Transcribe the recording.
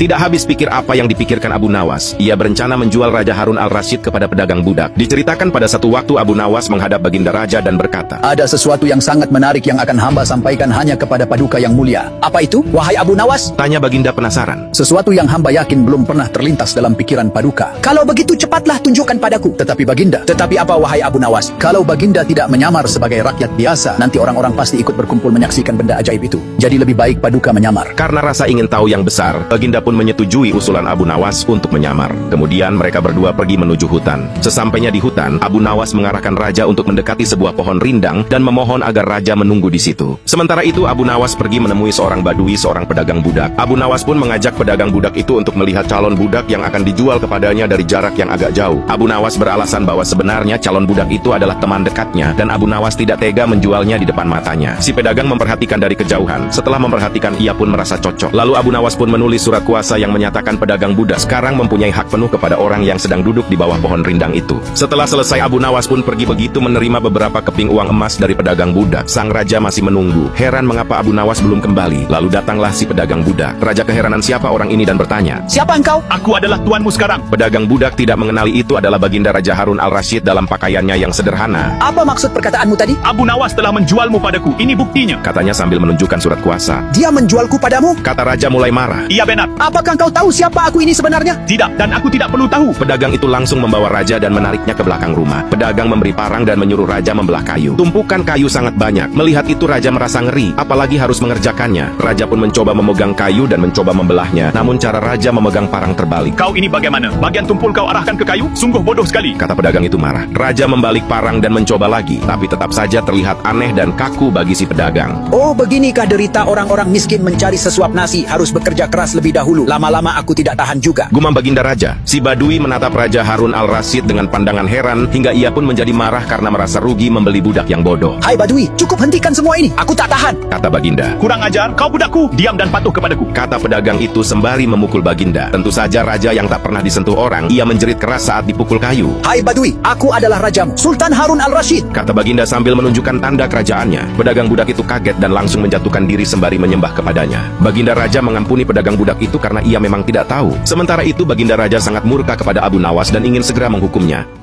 Tidak habis pikir apa yang dipikirkan Abu Nawas. Ia berencana menjual Raja Harun al-Rasyid kepada pedagang budak. Diceritakan pada satu waktu Abu Nawas menghadap Baginda Raja dan berkata, "Ada sesuatu yang sangat menarik yang akan hamba sampaikan hanya kepada Paduka yang mulia." "Apa itu, wahai Abu Nawas?" tanya Baginda penasaran. "Sesuatu yang hamba yakin belum pernah terlintas dalam pikiran Paduka." "Kalau begitu cepatlah tunjukkan padaku." "Tetapi Baginda." "Tetapi apa wahai Abu Nawas? Kalau Baginda tidak menyamar sebagai rakyat biasa, nanti orang-orang pasti ikut berkumpul menyaksikan benda ajaib itu. Jadi lebih baik Paduka menyamar." Karena rasa ingin tahu yang besar, Baginda pun menyetujui usulan Abu Nawas untuk menyamar. Kemudian mereka berdua pergi menuju hutan. Sesampainya di hutan, Abu Nawas mengarahkan Raja untuk mendekati sebuah pohon rindang dan memohon agar Raja menunggu di situ. Sementara itu Abu Nawas pergi menemui seorang badui, seorang pedagang budak. Abu Nawas pun mengajak pedagang budak itu untuk melihat calon budak yang akan dijual kepadanya dari jarak yang agak jauh. Abu Nawas beralasan bahwa sebenarnya calon budak itu adalah teman dekatnya dan Abu Nawas tidak tega menjualnya di depan matanya. Si pedagang memperhatikan dari kejauhan. Setelah memperhatikan, ia pun merasa cocok. Lalu Abu Nawas pun menulis surat kuasa yang menyatakan pedagang budak sekarang mempunyai hak penuh kepada orang yang sedang duduk di bawah pohon rindang itu. Setelah selesai, Abu Nawas pun pergi begitu menerima beberapa keping uang emas dari pedagang budak. Sang raja masih menunggu, heran mengapa Abu Nawas belum kembali. Lalu datanglah si pedagang budak. Raja keheranan siapa orang ini dan bertanya, "Siapa engkau?" Aku adalah tuanmu sekarang. Pedagang budak tidak mengenali itu adalah Baginda Raja Harun al-Rasyid dalam pakaiannya yang sederhana. "Apa maksud perkataanmu tadi?" Abu Nawas telah menjualmu padaku. Ini buktinya. Katanya sambil menunjukkan surat kuasa. "Dia menjualku padamu?" Kata raja mulai marah. Iya benar. "Apakah engkau tahu siapa aku ini sebenarnya?" Tidak, dan aku tidak perlu tahu. Pedagang itu langsung membawa raja dan menariknya ke belakang rumah. Pedagang memberi parang dan menyuruh raja membelah kayu. Tumpukan kayu sangat banyak. Melihat itu raja merasa ngeri, apalagi harus mengerjakannya. Raja pun mencoba memegang kayu dan mencoba membelahnya. Namun cara raja memegang parang terbalik. Kau ini bagaimana? Bagian tumpul kau arahkan ke kayu? Sungguh bodoh sekali. Kata pedagang itu marah. Raja membalik parang dan mencoba lagi, tapi tetap saja terlihat aneh dan kaku bagi si pedagang. "Oh, beginikah derita orang-orang miskin mencari sesuap nasi, harus bekerja keras lebih dahulu. Lama-lama aku tidak tahan juga." Gumam Baginda Raja. Si badui menatap Raja Harun al-Rasyid dengan pandangan heran hingga ia pun menjadi marah karena merasa rugi membeli budak yang bodoh. "Hai badui, cukup hentikan semua ini. Aku tak tahan." Kata Baginda. Kurang ajar, kau budakku. Diam dan patuh kepadaku. Kata pedagang itu sembari memukul Baginda. Tentu saja raja yang tak pernah disentuh orang, ia menjerit keras saat dipukul kayu. "Hai badui, aku adalah rajamu, Sultan Harun al-Rasyid." Kata Baginda sambil menunjukkan tanda kerajaannya. Pedagang budak itu kaget dan langsung menjatuhkan diri sembari menyembah kepadanya. Baginda Raja mengampuni pedagang budak itu karena ia memang tidak tahu. Sementara itu Baginda Raja sangat murka kepada Abu Nawas dan ingin segera menghukumnya.